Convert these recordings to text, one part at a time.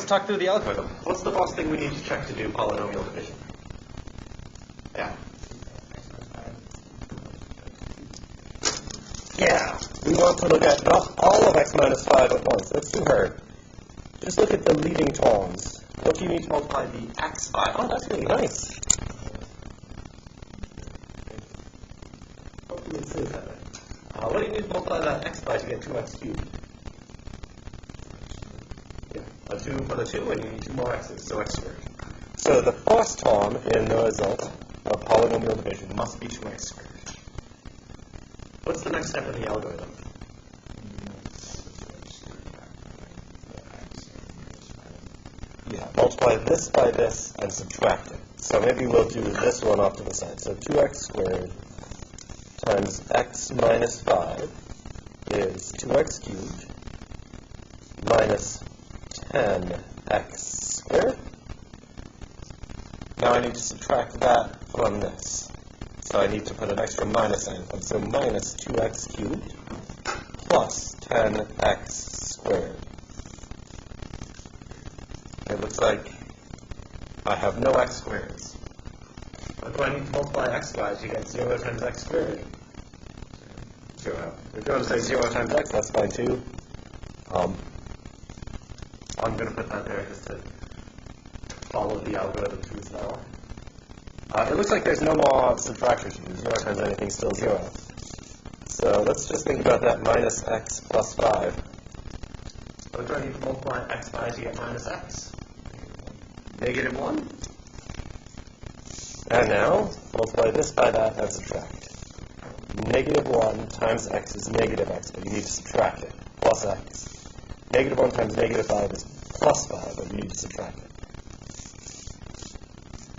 let's talk through the algorithm. What's the first thing we need to check to do polynomial division? Yeah. Yeah, we want to look at not all of x minus 5 at once. That's too hard. Just look at the leading terms. What do you need to multiply the x by? Oh, that's really nice. Hopefully it says that way. What do you need to multiply that x by to get 2x cubed? Yeah, a 2 for the 2, and you need 2 more x's, so x squared. So the first term in the result of polynomial division must be 2x squared. What's the next step in the algorithm? Yeah, multiply this by this and subtract it. So maybe we'll do this one off to the side. So 2x squared times x minus 5 is 2x cubed minus 10x squared. Now I need to subtract that from this. So I need to put an extra minus sign. So minus 2x cubed plus 10x squared. It looks like I have no x squareds. What do I need to multiply x by to get 0 times x squared? 0. If you want to say 0 times x, that's fine too. I'm going to put that there just to follow the algorithm to its level. It looks like there's no more subtraction to do. 0 times anything is still 0. So let's just think about that minus x plus 5. What do I need to multiply x by to get minus x? Negative 1. And now, multiply this by that and subtract. Negative 1 times x is negative x, but you need to subtract it. Plus x. Negative 1 times negative 5 is plus 5, but you need to subtract it.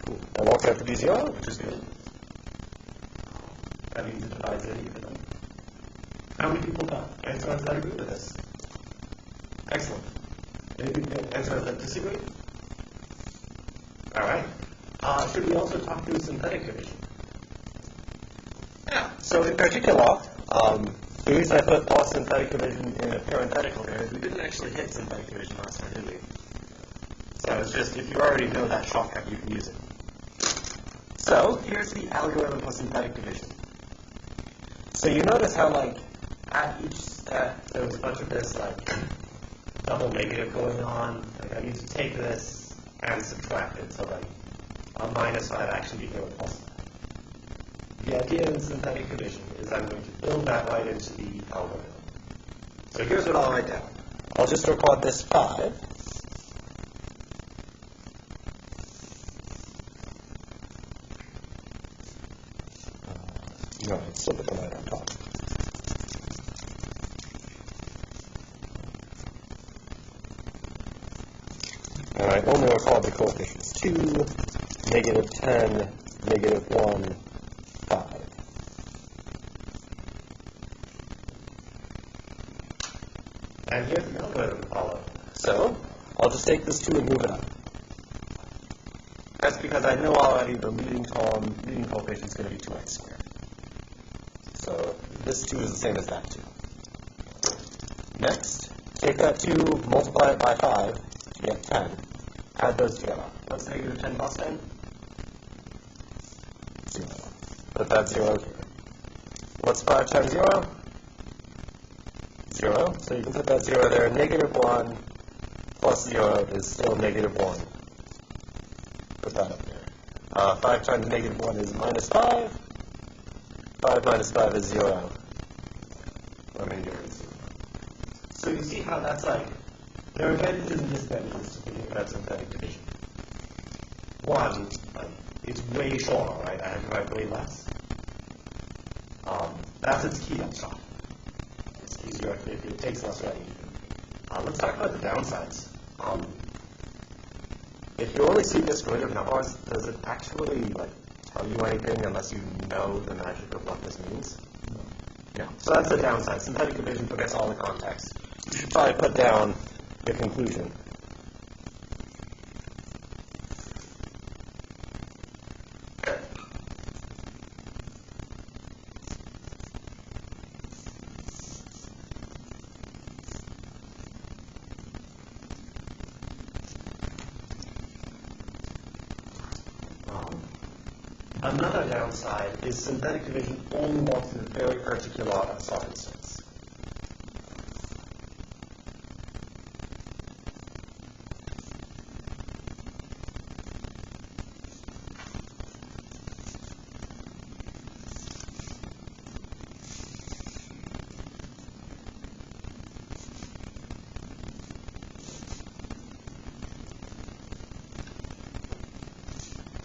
Cool. And walks out to be 0, which is good. That means it divides it evenly. How many people got answers that agree with this? Excellent. Any answers that disagree? All right. Should we also talk through synthetic division? Yeah. So in particular, the reason I put all synthetic division in a parenthetical there is we didn't actually hit synthetic division last time, did we? So it's just, if you already know that shortcut, you can use it. So here's the algorithm for synthetic division. So you notice how, like, at each step, there was a bunch of this, like, double negative going on. Like, I need to take this and subtract it, so, like, a minus 5 actually became a plus 5. The idea in synthetic division is I'm going to build that right into the algorithm. So here's what I'll write down. I'll just record this 5. No, it's still with the light on top. And I only record the coefficients 2, negative 10, negative 1, 5. And here's the algorithm to follow. So I'll just take this 2 and move it up. That's because I know already the leading coefficient is going to be 2x squared. So this 2 is the same as that 2. Next, take that 2, multiply it by 5 to get 10. Add those together. What's negative 10 plus 10? 0. Put that 0 here. What's 5 times 0? 0. So you can put that 0 there. Negative 1 plus 0 is still negative 1. Put that up there. 5 times negative 1 is minus 5. 5 minus 5 is 0. Let me do it. So you see how that's like, there are advantages and disadvantages to thinking about synthetic division. One, like, it's way shorter, right? I have to write way less. That's its key upshot. It's easier if it takes less writing. Let's talk about the downsides. If you only see this grid of numbers, does it actually like tell you anything unless you know the magic of what this means? No. So that's the downside. Synthetic division forgets all the context. You should probably put down the conclusion. Another downside is synthetic division only works in a very particular circumstance.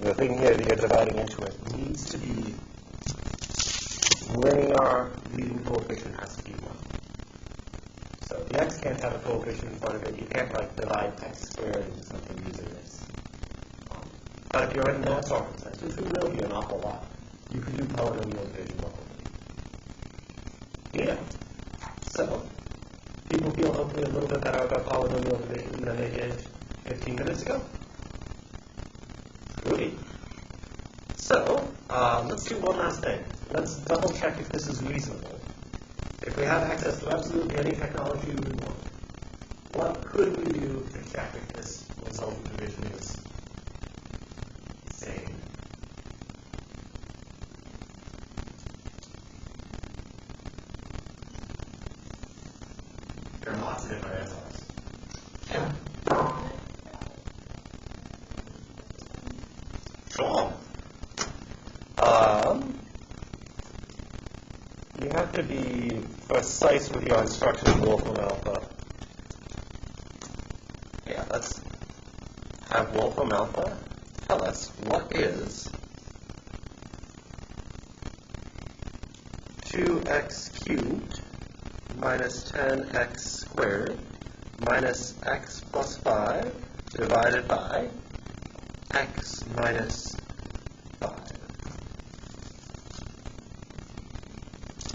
The thing here that you're dividing into it needs to be linear, leading coefficient has to be 1. So the x can't have a coefficient in front of it. You can't like divide x squared into something using this. But if you're in that circumstance, which will be an awful lot, you can do polynomial division locally. Yeah. So people feel hopefully a little bit better about polynomial division than they did 15 minutes ago. Great. So, let's do one last thing. Let's double check if this is reasonable. If we have access to absolutely any technology we want, what could we do to check if this resultant division is sane? There are lots of different answers. Yeah. Sure. You have to be precise with your instructions, Wolfram Alpha. Yeah, let's have Wolfram Alpha tell us what is 2x cubed minus 10x squared minus x plus 5 divided by x minus 5.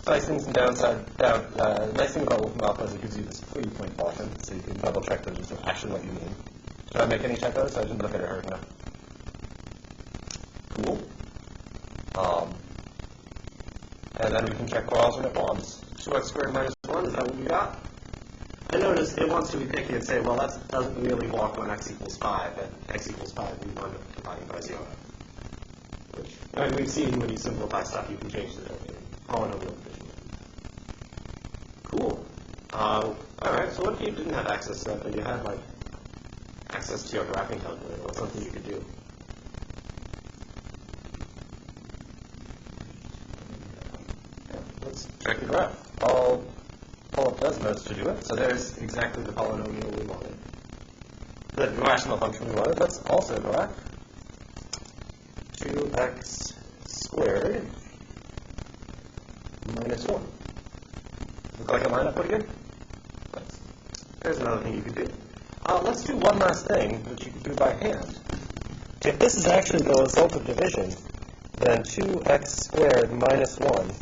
Nice things and nice thing about Wolfram Alpha is it gives you this free-point function, so you can double check that it's actually what you mean. Did I make any typos? I didn't look at it hard enough. Cool. And then we can check for alternate forms. 2x squared minus 1, is that what we got? I noticed it wants to be picky and say, well, that doesn't really work when x equals 5, and x equals 5 we wind up dividing by 0. Which, I mean, we've seen when you simplify stuff, you can change the polynomial division. Cool. Alright, so what if you didn't have access to that, but you had, like, access to your graphing calculator or something you could do? Yeah, let's check the graph. I'll pull up those notes to do it. So there's exactly the polynomial we wanted. The rational function we wanted. Let's also graph 2x squared minus 1. Look like I lined up pretty good? Thanks. There's another thing you could do. Let's do one last thing, which you can do by hand. If this is actually the result of division, then 2x squared minus 1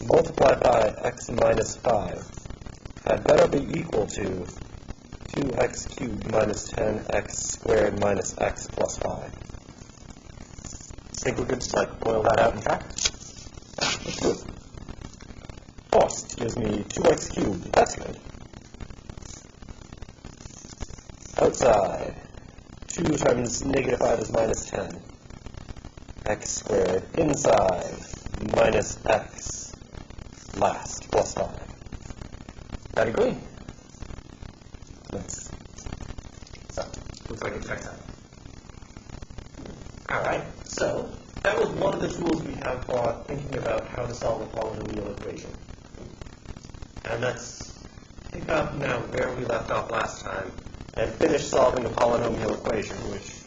multiplied by x minus 5 had better be equal to 2x cubed minus 10x squared minus x plus 5. Think we could just like boil that out and track? Let's do it. First gives me 2x cubed. That's good. Outside, 2 times negative 5 is minus 10. X squared. Inside, minus x. Last, plus 5. That agree? Nice. So, looks like it checks out. Alright, so that was one of the tools we have for thinking about how to solve a polynomial equation. And let's pick up now where we left off last time and finish solving the polynomial equation, which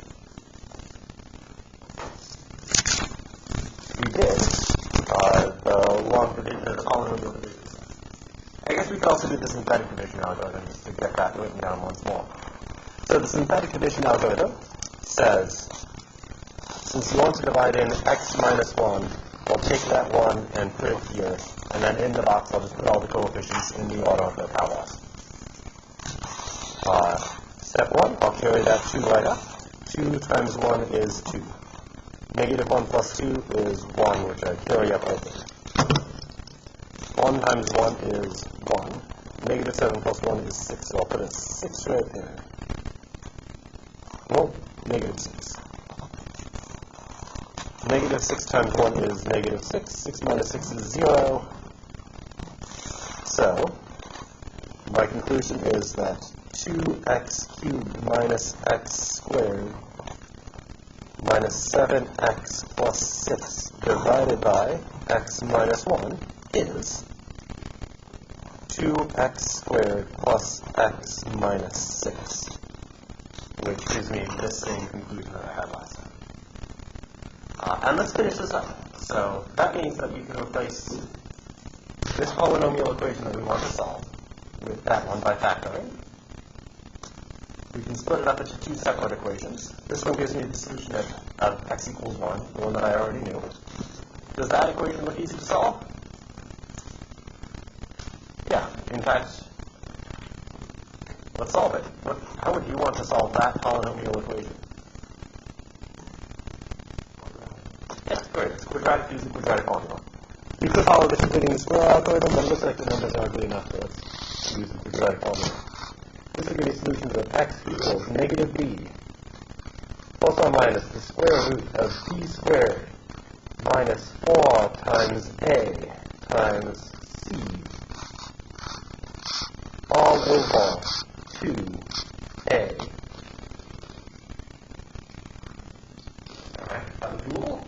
we did, the polynomial division. I guess we could also do the synthetic division algorithm just to get that written down once more. So the synthetic division algorithm says, since you want to divide in x minus 1, I'll take that 1 and put it here, and then in the box I'll just put all the coefficients in the order of their powers. Step 1, I'll carry that 2 right up. 2 times 1 is 2. Negative 1 plus 2 is 1, which I carry up right there. 1 times 1 is 1. Negative 7 plus 1 is 6, so I'll put a 6 right there. Well, negative 6. Negative 6 times 1 is negative 6. 6 minus 6 is 0. So, my conclusion is that 2x cubed minus x squared minus 7x plus 6 divided by x minus 1 is 2x squared plus x minus 6, which gives me the same conclusion that I had last time. And let's finish this up. So that means that we can replace this polynomial equation that we want to solve with that one by factoring. We can split it up into two separate equations. This one gives me the solution of x equals 1, the one that I already knew. Does that equation look easy to solve? Yeah, in fact, let's solve it. How would you want to solve that polynomial equation? Yeah, great. It's quadratic using quadratic formula. You could follow the completing the square algorithm, but it looks like the numbers are ugly enough for us to use the quadratic formula. This will give me solutions of x equals negative b plus or minus the square root of b squared minus 4 times a times c all over 2a. Alright, that was doable?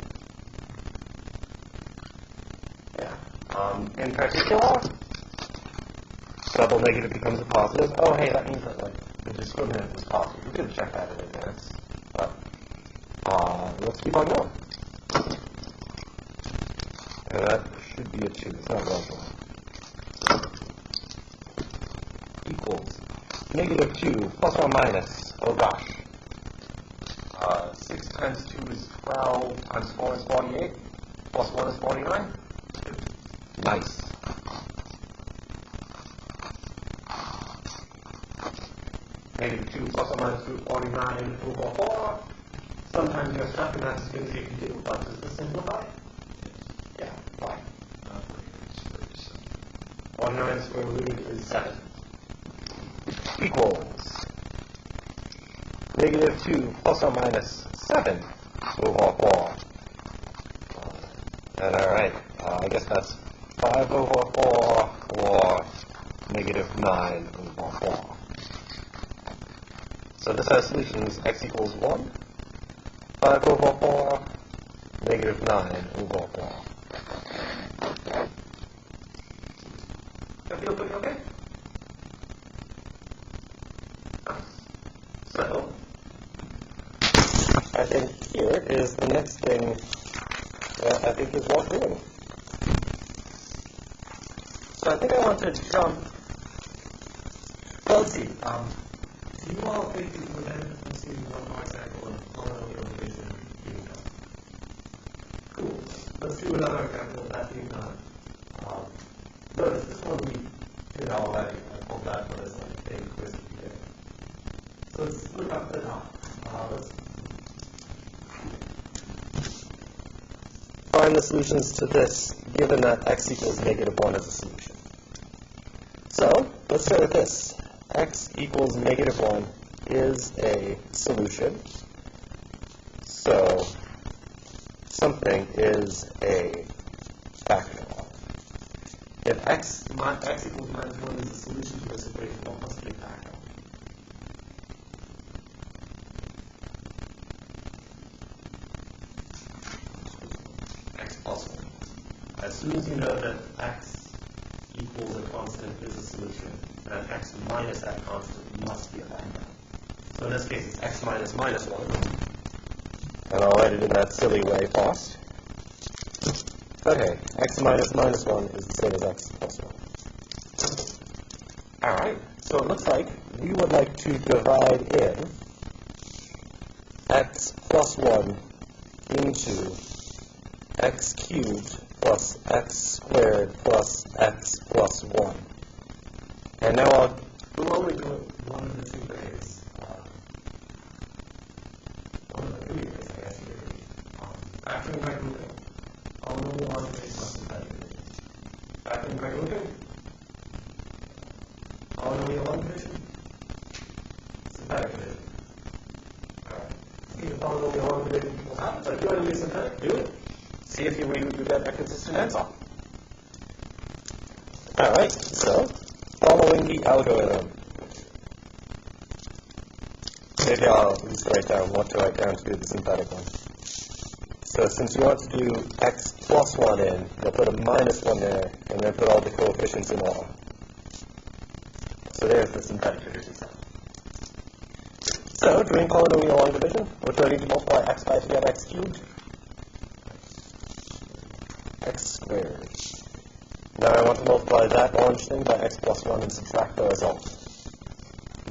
Yeah. In particular, double negative becomes a positive. Oh, hey, that means that the discriminant is positive. We could check that in advance. But let's keep on going. And that should be a 2. It's not wrong. Equals negative 2 plus or minus, oh gosh. 6 times 2 is 12 times 4 is 48 plus 1 is 49. Nice. Negative 2 plus or minus 2 is 49 over 4. Sometimes you're stuck and that's going to take you 2, but does this simplify? Yeah, why? 49 square root is 7. Equals negative 2 plus or minus 7 over 4. And alright, I guess that's 5 over 4 or negative 9 over 4. So this has solutions x equals 1, 5 over 4, negative 9 over 4. That feel pretty okay? So, I think here is the next thing that I think is worth doing. So I think I want to jump. Well, let's see. Do you all think you can benefit from seeing one more example of polynomial division being done? Cool. Let's do another example of that being done. Notice this one we did already. I pulled that one as like a quiz at the beginning. So let's look up the top. Let's find the solutions to this, given that x equals negative 1 as a solution. So let's start with this. X equals negative 1 is a solution. So something is a factor. If x equals minus 1 is a solution to this equation, what must be a factor? X plus 1. As soon as you know that x equals a constant is a solution, then x minus that constant must be a factor. So in this case, it's x minus minus 1. And I'll write it in that silly way first. Okay, x minus minus 1 is the same as x plus 1. Alright, so it looks like we would like to divide in x plus 1 into x cubed plus x squared plus x plus 1. And now we'll only do it one of the two ways. One of the three ways, I guess. Factoring by grouping. Polynomial algebraic plus synthetic division. Factoring by grouping. Polynomial division. Synthetic division. Alright. see if polynomial long division equals half. So if you want to use synthetic, do it. See if you get a consistent answer. Alright, so following the algorithm. Maybe I'll just write down what to write down to do the synthetic one. So since you want to do x plus 1 in, you'll put a minus 1 there, and then put all the coefficients in R. So there's the synthetic division set. So, doing polynomial long division, what do I need to multiply x by to get x cubed? X squared. Now I want to multiply that orange thing by x plus 1 and subtract the result.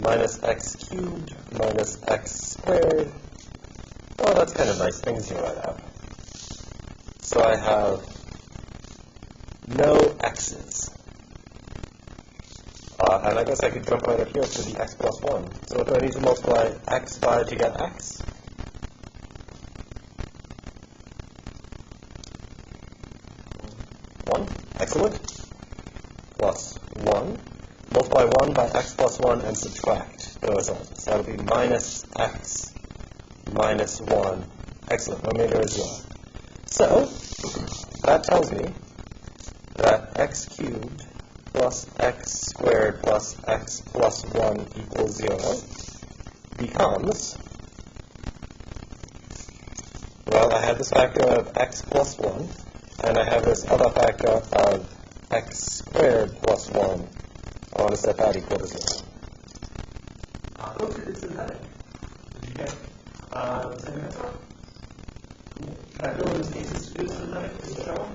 Minus x cubed minus x squared. Oh, that's kind of nice things to write out. So I have no x's. And I guess I could jump right up here to the x plus 1. So what do I need to multiply x by to get x? Excellent. Plus 1. Multiply 1 by x plus 1 and subtract the result. So that will be minus x minus 1. Excellent. Remainder is 0. So that tells me that x cubed plus x squared plus x plus 1 equals 0 becomes, well, I have this factor of x plus 1, and I have this other factor of x squared plus 1. I want to set that equal to 0. Folks, it's synthetic. Did you get the same answer? Can I fill in these cases to do synthetic? Can you show them?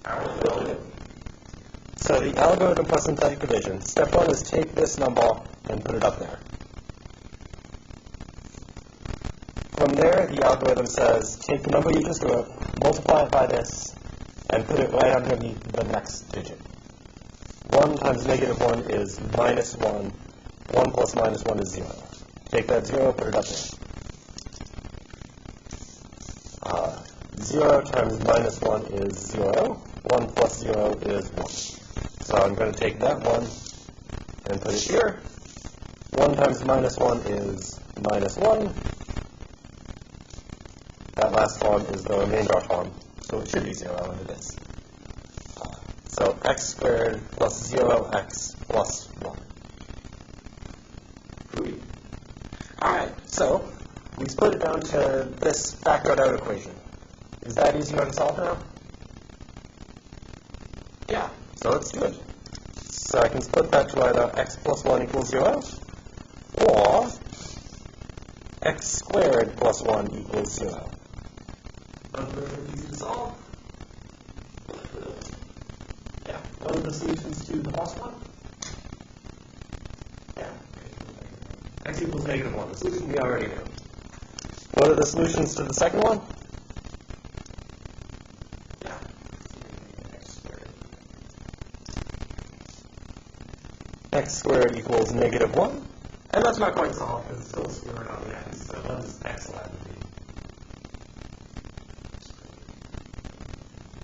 I will fill it. So the algorithm for synthetic division, step 1 is take this number and put it up there. From there, the algorithm says, take the number you just wrote, multiply it by this, and put it right underneath the next digit. 1 times negative 1 is minus 1. 1 plus minus 1 is 0. Take that 0, put it up there. 0 times minus 1 is 0. 1 plus 0 is 1. So I'm going to take that 1 and put it here. 1 times minus 1 is minus 1. That last form is the remainder form, so it should be 0 under this. So x squared plus 0x plus 1. Alright, so we split it down to this factored out equation. Is that easier to solve now? Yeah, so let's do it. So I can split that to either x plus 1 equals 0, or x squared plus 1 equals 0. Easy to solve. Yeah. What are the solutions to the plus one? Yeah. X equals negative 1. The solution we already know. What are the solutions to the second one? Yeah. X squared. X squared equals negative 1. And that's not quite solved because it's still a square root on the x. So what does x allowed to be?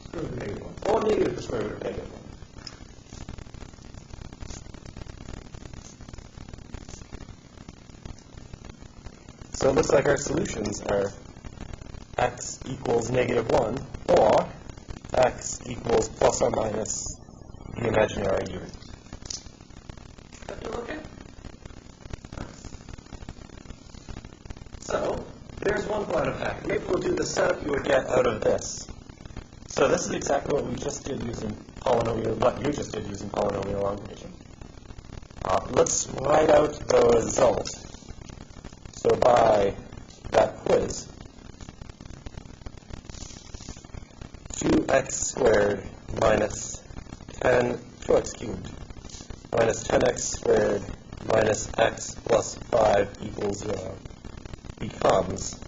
Square root of negative 1. Or negative the square root of negative 1. So it looks like our solutions are x equals negative 1 or x equals plus or minus the imaginary unit. That feel okay? So there's one part of that. Maybe we'll do the setup you would get out of this. So this is exactly what we just did using polynomial, what you just did using polynomial long division. Let's write out the result. So by that quiz, 2x squared minus 2x cubed minus 10x squared minus x plus 5 equals 0 becomes,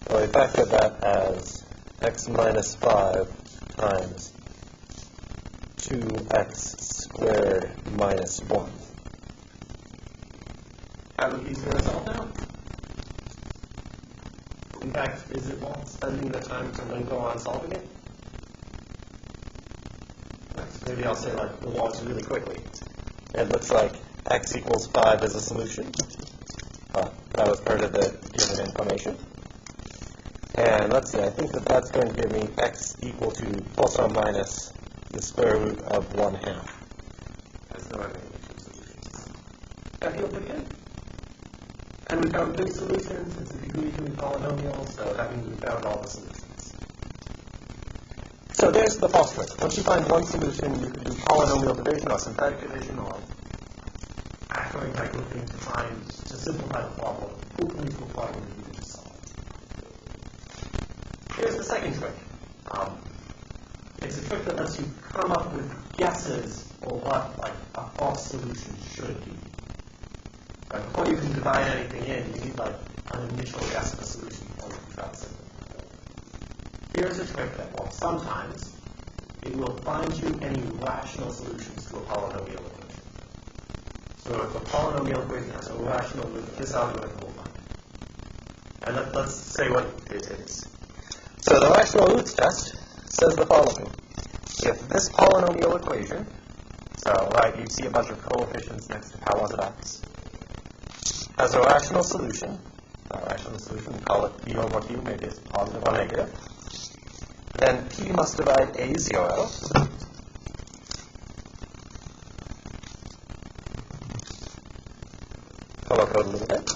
well, we factor that as x minus 5 times 2x squared minus 1. That would be the result now? In fact, is it worth spending the time to then go on solving it? Maybe I'll say, like, we'll walk through really quickly. It looks like x equals 5 as a solution. That as part of the given information. And let's see, I think that that's going to give me x equal to plus or minus the square root of 1/2. As the regulation solutions. That feel pretty good? And we found good solutions. It's a degree-free polynomial, so that means we found all the solutions. So there's the phosphorus. Once you find one solution, you can do polynomial division or synthetic division or factoring type of thing to simplify the problem, hopefully to a problem that you can solve. Here's the second trick. It's a trick that lets you come up with guesses for what a false solution should be. Right? Before you can divide anything in, you need an initial guess of a solution before you can try to simplify it. Here's a trick that works sometimes. It will find you any rational solutions to a polynomial equation. So if a polynomial equation has a rational root, this algorithm will find it. And let's say what it is. So the rational roots test says the following. If this polynomial equation, so you see a bunch of coefficients next to powers of x, has a rational solution, we call it p over q, maybe it's positive or negative, then p must divide a0 color code a little bit,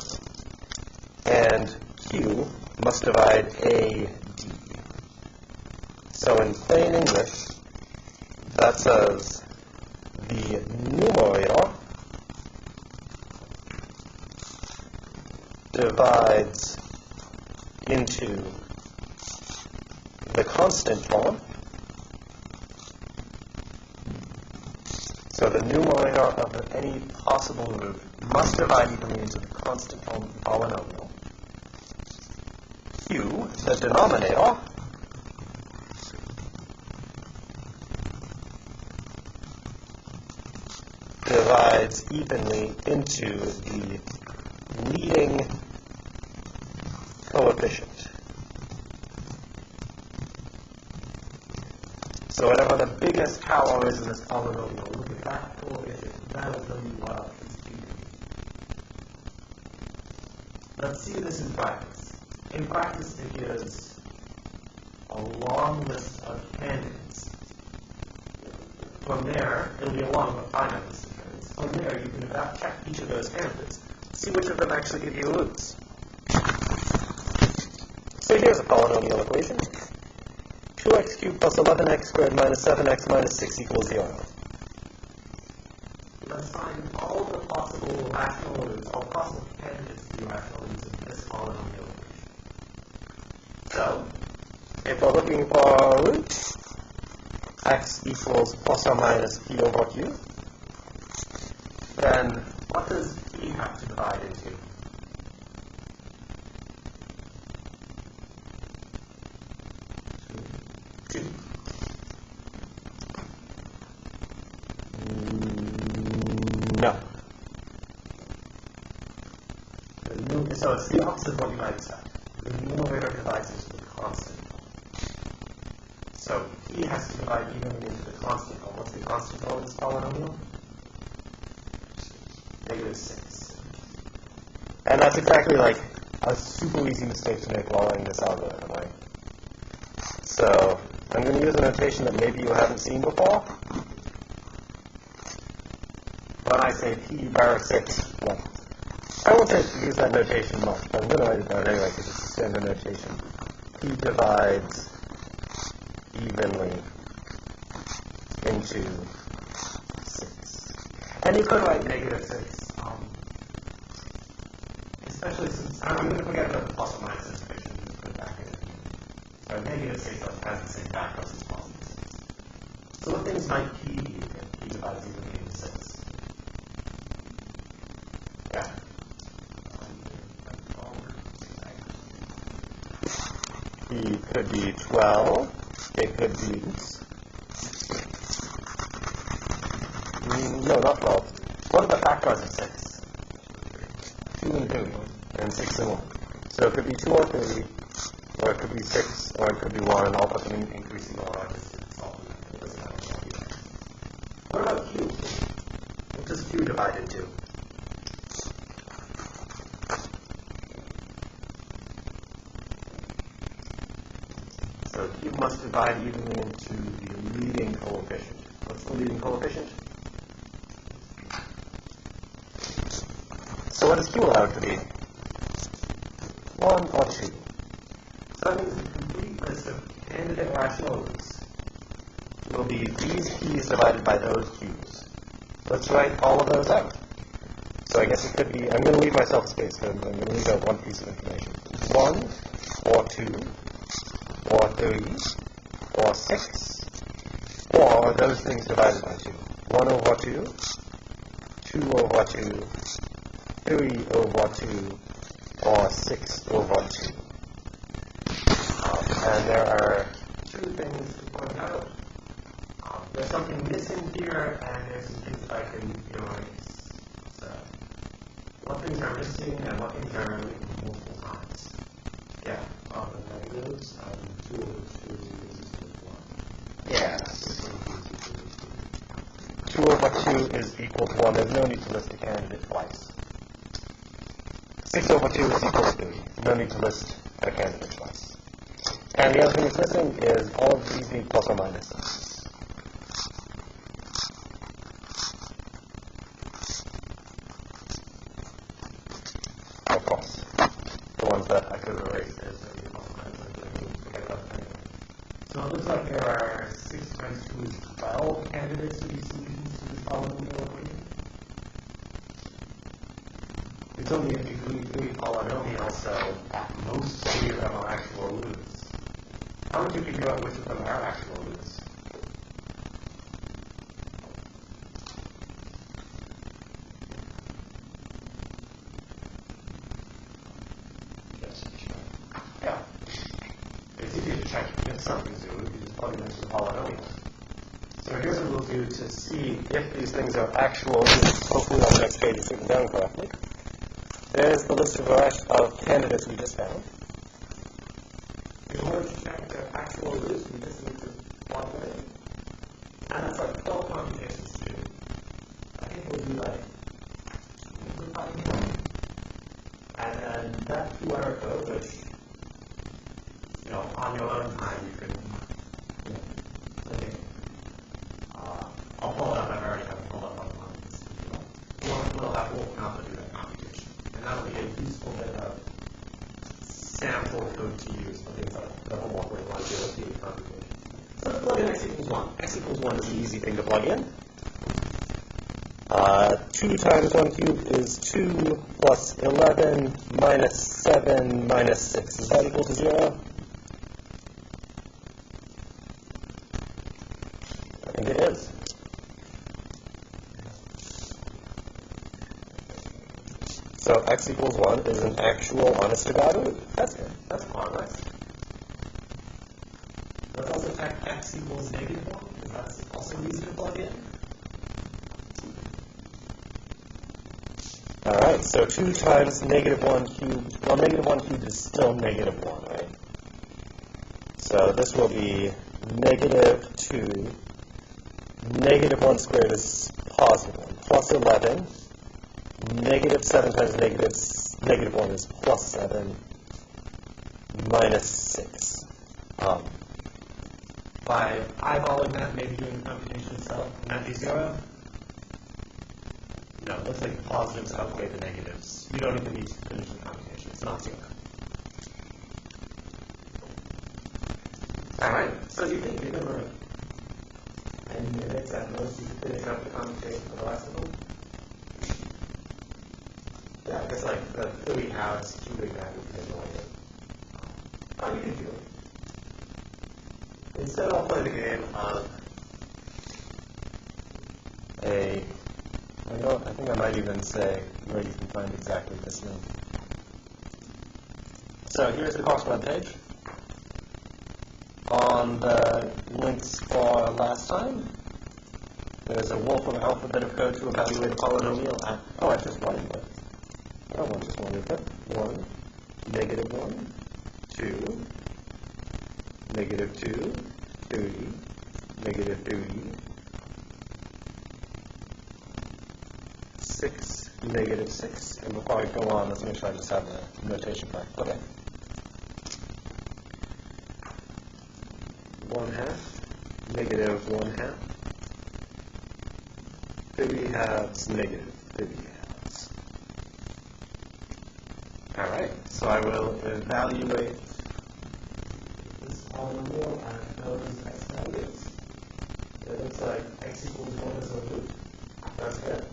and q must divide a d. So in plain English, that says the numerator divides into the constant form. So the numerator of any possible root must divide evenly into the constant form of the polynomial. Q, the denominator, divides evenly into the leading coefficient. So whatever the biggest power is in this polynomial, look at that coefficient. That'll tell you what it's Q. Let's see this in practice. In practice, it gives a long list of candidates. From there, it'll be a long but finite list of candidates. From there, you can check each of those candidates. See which of them actually give you roots. So here's a polynomial equation. 2x cubed plus 11x squared minus 7x minus 6 equals 0. Let's find all the possible rational roots, all possible candidates to be rational roots of this polynomial equation. So, if we're looking for roots, x equals plus or minus p over q, then what does p have to divide into? No. So it's the opposite of what you might expect. The numerator divides into the constant form. So p has to divide evenly into the constant form. What's the constant form of this polynomial? -6. And that's exactly like a super easy mistake to make while writing this algorithm, right? So I'm going to use a notation that maybe you haven't seen before. When I say p bar 6, well, I won't use that notation much, but I'm going to write it down anyway because it's a standard notation. P divides evenly into 6. And you could write -6, especially since I'm going to forget the plus or minus integration and put it back in. So -6 has the same factors as positive 6. So what things might p be if p divides evenly into 6? Yeah. P could be 12. It could be, no, not 12. What are the factors of 6? 2 and 2, and 6 and 1. So it could be 2 or 3, or it could be 6, or it could be 1, and all of them in increasing order. What about Q? What does Q divide into? So the cube must divide evenly into the leading coefficient. What's the leading coefficient? So what is Q allowed to be? 1 or 2. So that means the complete list of candidate rational roots will be these p's divided by those q's. Let's write all of those out. So I guess it could be, I'm going to leave myself space because I'm going to leave out one piece of information. 1 or 2 or 3 or 6 or those things divided by 2. 1 over 2, 2 over 2, 3 over 2, or 6 over 2. And there are two things to point out. There's something missing here, and there's some things that I can erase. So, what things are missing and what things are multiple times? Yeah. The negatives, 2 over 2 is equal to 1. Yeah. 2 over 2 is equal to 1. There's no need to list the candidate twice. 6 over 2 is equal to 3. No need to list the candidate twice. And the other thing that's missing is all of these need plus or minuses. Of course. The ones that I could have erased is plus or minuses. Forget about them. So it looks like there are 6 times 2 is 12 candidates to be solutions to the polynomial equation. It's only a degree 3 polynomial, so at most 3 of them are actual roots. How would you figure out which of them are actual roots? Yeah. It's easy to check if something's a root. You just plug it into the polynomial. So here's what we'll do to see if these things are actual roots. Hopefully on the next page it's written down correctly. There's the list of candidates we just found. In order to check their actual roots, we just need to plug them in. And that's like 12 computations to do. I think we'll do like and then that 2-letter code, which, on your own time you can, I'll pull it up. I already have it pulled up on this. We'll have to do that computation. And that'll be a useful bit of sample code to use for things like the homework where you want to do with the computation. So let's plug in x equals 1. X equals 1 is the easy thing to plug in. 2 times 1 cubed is 2 plus 11 minus 7 minus 6. Is that equal to 0? I think it is. So x equals 1 is an actual honest-to-God root. That's good. That's progress. Let's also check x equals negative 1, because that's also easy to plug in. All right, so 2 times negative 1 cubed. Well, negative 1 cubed is still negative 1, right? So this will be negative 2. Negative 1 squared is positive 1. Plus 11. Negative 7 times negative 1 is plus 7 minus 6. By eyeballing that, maybe doing the computation itself, can that be 0? No, it looks like the positives outweigh the negatives. You don't even need to finish the computation. It's not 0. Alright, so you think you're going to 10 minutes at most you can finish up the computation for the rest of them? Yeah, I guess like the 3 hours, cubing that would be annoying. Oh, you can do it. Instead, I'll play the game of I think I might even say where you can find exactly this link. So here's the course webpage. On the links for last time, there's a Wolfram alpha bit of code to evaluate a polynomial at, I just one input. I don't want just one input. 1, negative 1, 2, negative 2, 3, negative 3, 6, negative 6. And before I go on, let's make sure I just have the notation correct. Okay. 1/2, negative 1/2, 30 halves, negative 30 halves. All right, so I will evaluate this polynomial at those x values. It looks like x equals 1 is a root. That's good.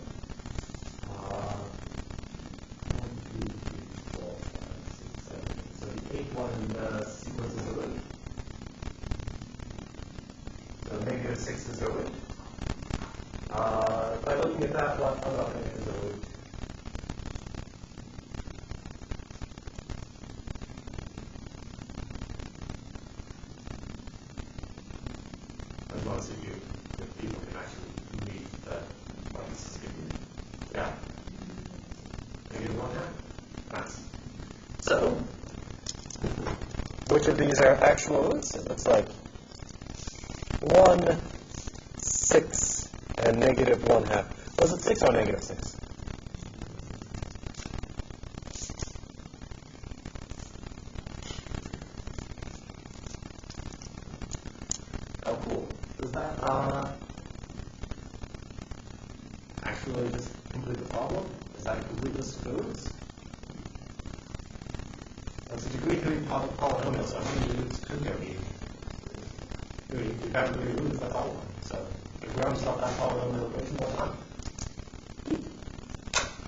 1, 2, 3, 4, 5, 6, 7, 8. So the 8th one in the sequence is a root. So negative 6 is a root. By looking at that, what other thing is a root? As long as if people can actually meet what this is giving you. Yeah. Negative 1/2? Nice. So, which of these are actual roots? It looks like 1, 6, and negative 1/2. Was it 6 or negative 6? Oh, cool. Does that actually just complete the problem? Is that a complete list of roots? That's a degree 3 polynomial, so how many roots could there be? 3. You've got 3 roots, that's all one. So if we round out that polynomial equation, what's on?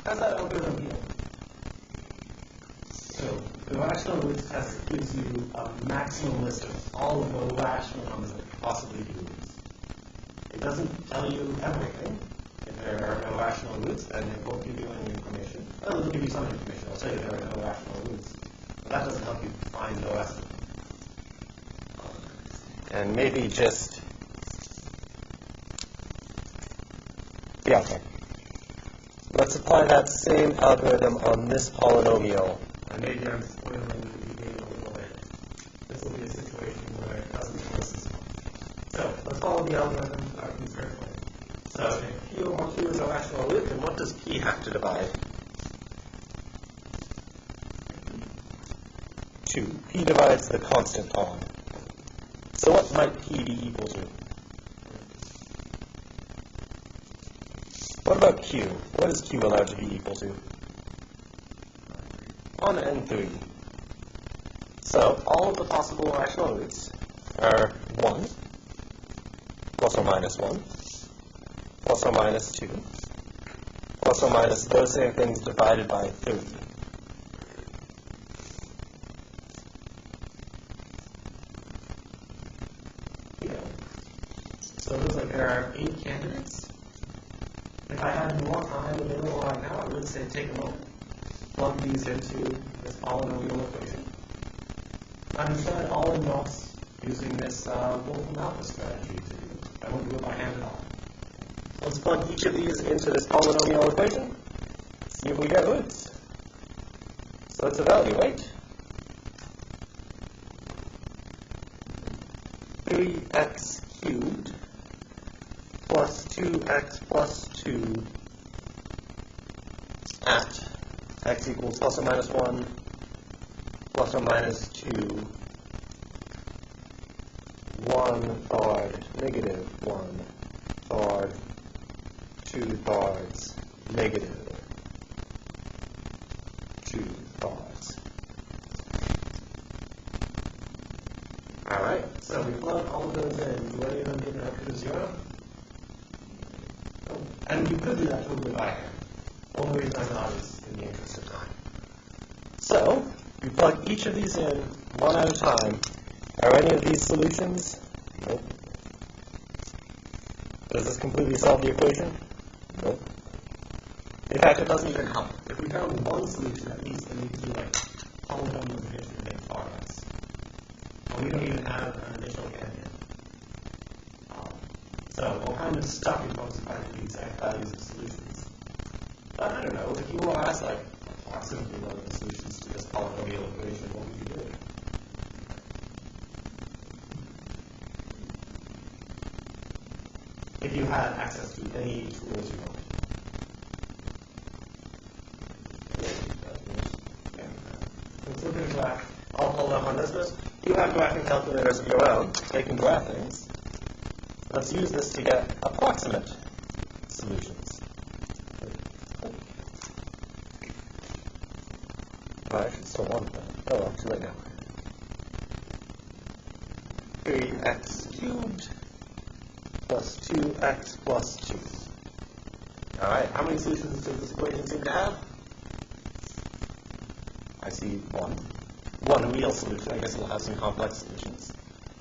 How's that algorithm feel? So the rational roots test gives you a maximum list of all of the rational numbers that could possibly be roots. It doesn't tell you everything. If there are no rational roots, then it won't give you any information. Well, it'll give you some information. It'll tell you there are no rational roots. But that doesn't help you find the rest of them. And maybe just, yeah, okay. Let's apply that same algorithm on this polynomial. And maybe I'm spoiling the game a little bit. This will be a situation where it doesn't listen. So let's follow the algorithm carefully. So if P over Q is a rational root, then what does P have to divide? 2. P divides the constant on. So what might P be equal to? What about Q? What is Q allowed to be equal to? 1 and 3. So all of the possible rational roots are 1, plus or minus 1, plus or minus 2, plus or minus those same things divided by 3. So it looks like there are 8 candidates. If I had more time available right now, I would say take a moment, plug these into this polynomial equation. I'm instead all in blocks using this Wolfram alpha strategy. I won't do it by hand at all. Let's plug each of these into this polynomial equation, see if we get roots. So let's evaluate. 3x cubed plus 2x plus 2 at x equals plus or minus 1, plus or minus 2, 1 third, negative 1 third, 2 thirds, negative 2 thirds. All right, so we plug all of those in. Do any of them get an output of 0? Oh. And you could do that totally by hand. Only reason I'm not is in the interest of time. So, we plug each of these in one at a time. Are any of these solutions? Nope. Does this completely solve the equation? Nope. In fact, it doesn't even help. If we found one solution, at least, then we can do like polynomial division and make progress. Well, we don't even have an additional candidate. So we're kind of stuck in most of the exact values of solutions. But I don't know, if you were asked like approximately what are the solutions to this polynomial equation, what would you do? If you had access to any tools you want. Let's look at a graph. I'll hold up on this list. you have graphing calculators of your own, they can graph things. Let's use this to get approximate solutions. Oh, I should still want that. Oh, well, too late now. 3x cubed plus 2x plus 2. All right, how many solutions does this equation seem to have? I see one. One real solution. I guess it'll have some complex solutions.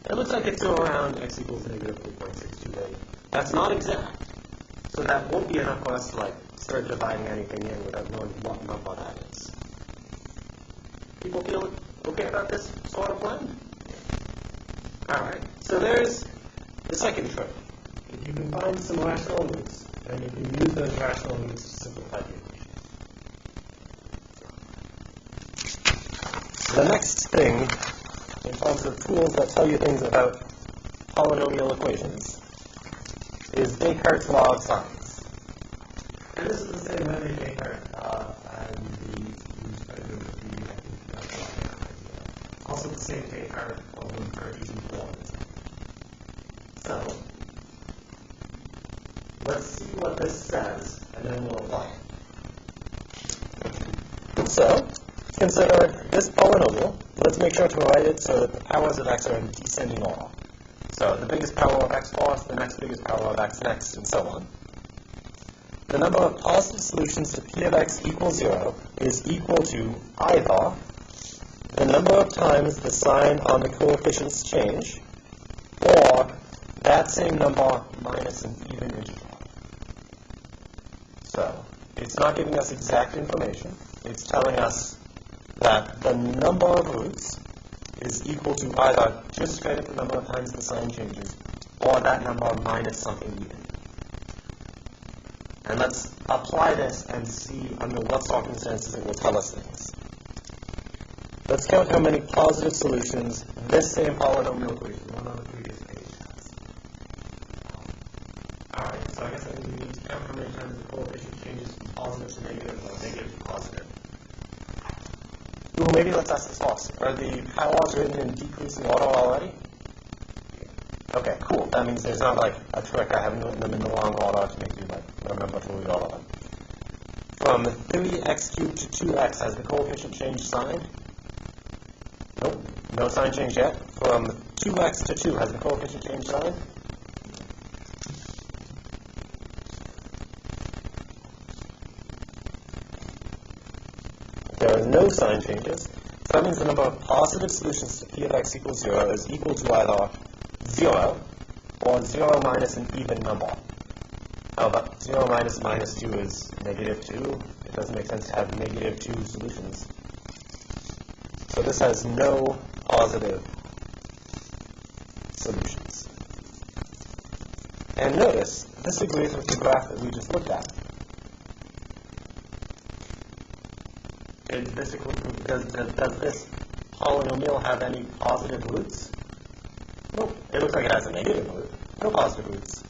It looks like it's around x equals negative 3.628. That's not exact. So that won't be enough for us to start dividing anything in without knowing what number that is. People feel okay about this sort of blend? Alright, so there's the second trick. If you can find some rational roots, then you can use those rational roots to simplify the equation. The next thing, in terms of tools that tell you things about polynomial equations, is Descartes' law of signs. And this is the same Rene Descartes also the same Descartes when using forms. So, let's see what this says, and then we'll apply it. So, consider this polynomial. Let's make sure to write it so that the powers of x are in descending order. So, the biggest power of x first, the next biggest power of x next, and so on. The number of positive solutions to p of x equals 0 is equal to either the number of times the sign on the coefficients change, or that same number minus an even integer. So, it's not giving us exact information. It's telling us that the number of roots is equal to either just straight up the number of times the sign changes, or that number minus something even. And let's apply this and see under what circumstances it will tell us things. Let's count how many positive solutions this same polynomial equation, one on the previous page, has. Alright, so I guess I need to count how many times the coefficient changes from positive to negative or negative to positive. Ooh, maybe let's ask this first. Are the powers written in decreasing order already? Okay, cool. That means there's not a trick. I haven't written them in the wrong order to make you remember to read all of them. From 3x cubed to 2x, has the coefficient changed sign? Nope, no sign change yet. From 2x to 2, has the coefficient changed sign? There are no sign changes. So that means the number of positive solutions to p of x equals 0 is equal to either 0 or 0 minus an even number. How about 0 minus minus 2 is negative 2? It doesn't make sense to have negative 2 solutions. So this has no positive solutions. And notice, this agrees with the graph that we just looked at. Does this polynomial have any positive roots? Nope. It looks like it has a negative root. No positive roots.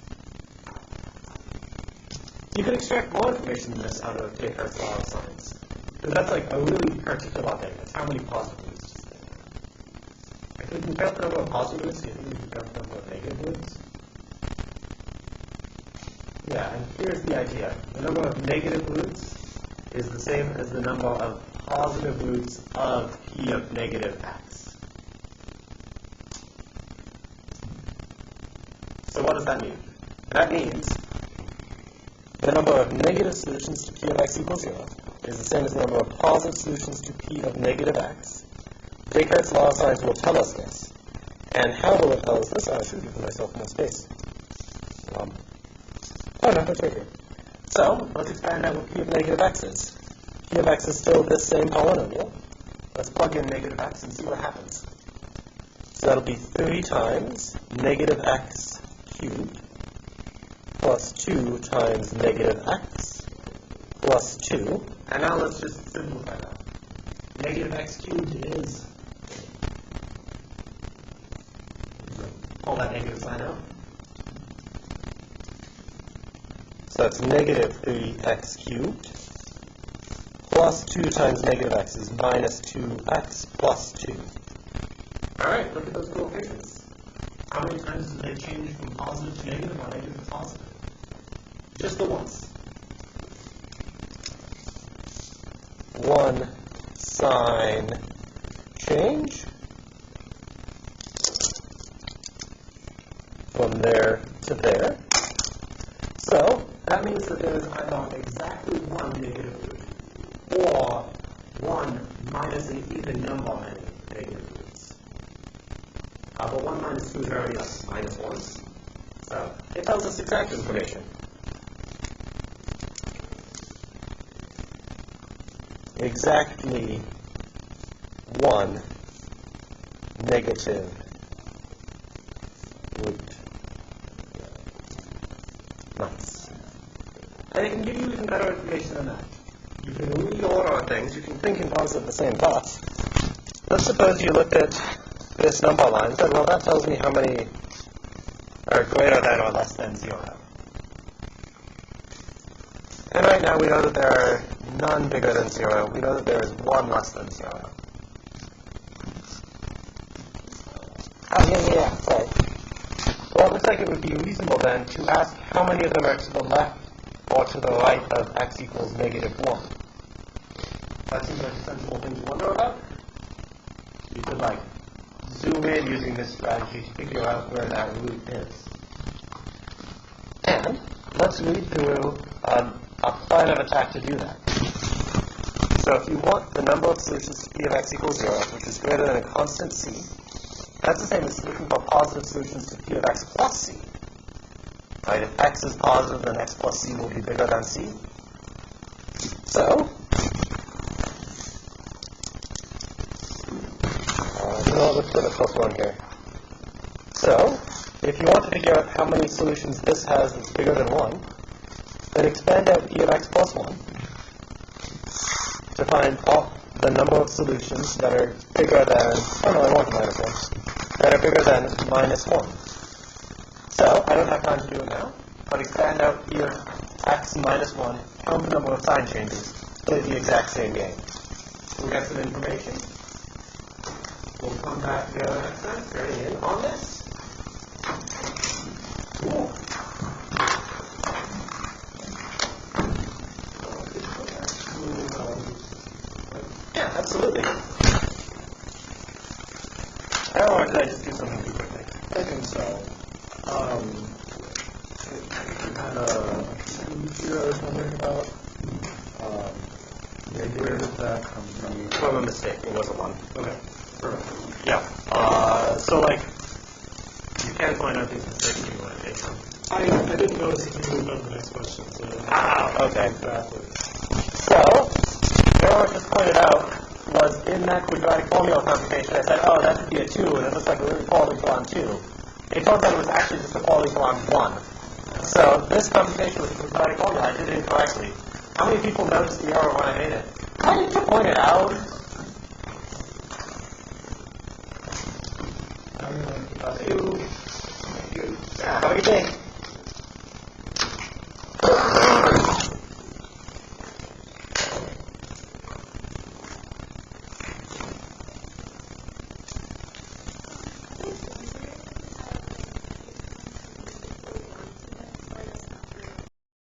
You could extract more information than this out of Descartes' law of signs. Because that's a really particular thing. That's how many positive roots does it have. If we can count the number of positive roots, do you think we can count the number of negative roots? Yeah, and here's the idea. The number of negative roots is the same as the number of positive roots of p of negative x. So what does that mean? That means the number of negative solutions to p of x equals 0 is the same as the number of positive solutions to p of negative x. Descartes' law of signs will tell us this. And how will it tell us this? I should give myself more space. Oh no, that's right here. So, let's expand out what p of negative x is. P of x is still this same polynomial. Let's plug in negative x and see what happens. So that'll be 3 times negative x cubed plus 2 times negative x plus 2. And now let's just simplify that. Negative x cubed is, pull that negative sign out. So that's negative 3x cubed plus 2 times negative x is minus 2x plus 2. All right, look at those coefficients. How many times did they change from positive to negative or negative to positive? Just the once. One sign change from there to there. So that means that there is either exactly one negative root or one minus an even number of many negative roots. But 1 minus 2 is already us, minus 1. So it tells us exact information. Exactly one negative root. Nice. And it can give you even better information than that. You can reorder on things. You can think in terms of the same thoughts. Let's suppose you looked at this number line and said, well, that tells me how many are greater than or less than 0. And right now we know that there are none bigger than 0. We know that there is one less than 0. Oh, yeah, sorry. Well, it looks like it would be reasonable then to ask how many of them are to the left or to the right of x equals negative 1. That seems like a sensible thing to wonder about. You could, zoom in using this strategy to figure out where that root is. And let's read through a plan of attack to do that. So if you want the number of solutions to p of x equals 0, which is greater than a constant c, that's the same as looking for positive solutions to p of x plus c. Right? If x is positive, then x plus c will be bigger than c. So, let's put a plus 1 here. So, if you want to figure out how many solutions this has that's bigger than 1, then expand out p of x plus 1 to find the number of solutions that are bigger than, I want minus 1, that are bigger than minus 1. So, I don't have time to do it now, but expand out p of x minus 1, count the number of sign changes, play the exact same game. We'll get some information. We'll come back next time, turning in on this. Cool. Yeah, absolutely. Or did I just do something too quickly? I think so. Kind of, I was wondering about, where did that come from? From a mistake. It wasn't one. Okay, perfect. Yeah. You can find out these mistakes if you want to take them. I didn't notice if you moved on to the next question. So Okay. Exactly. So, what just pointed out was in that quadratic formula computation, I said, oh, that could be a 2, and it looks like a polygon 2. It turns out it was actually just a polygon 1. So, this computation was a quadratic formula. I did it incorrectly. How many people noticed the error when I made it? Why didn't you point it out? Thank you. Have a good day.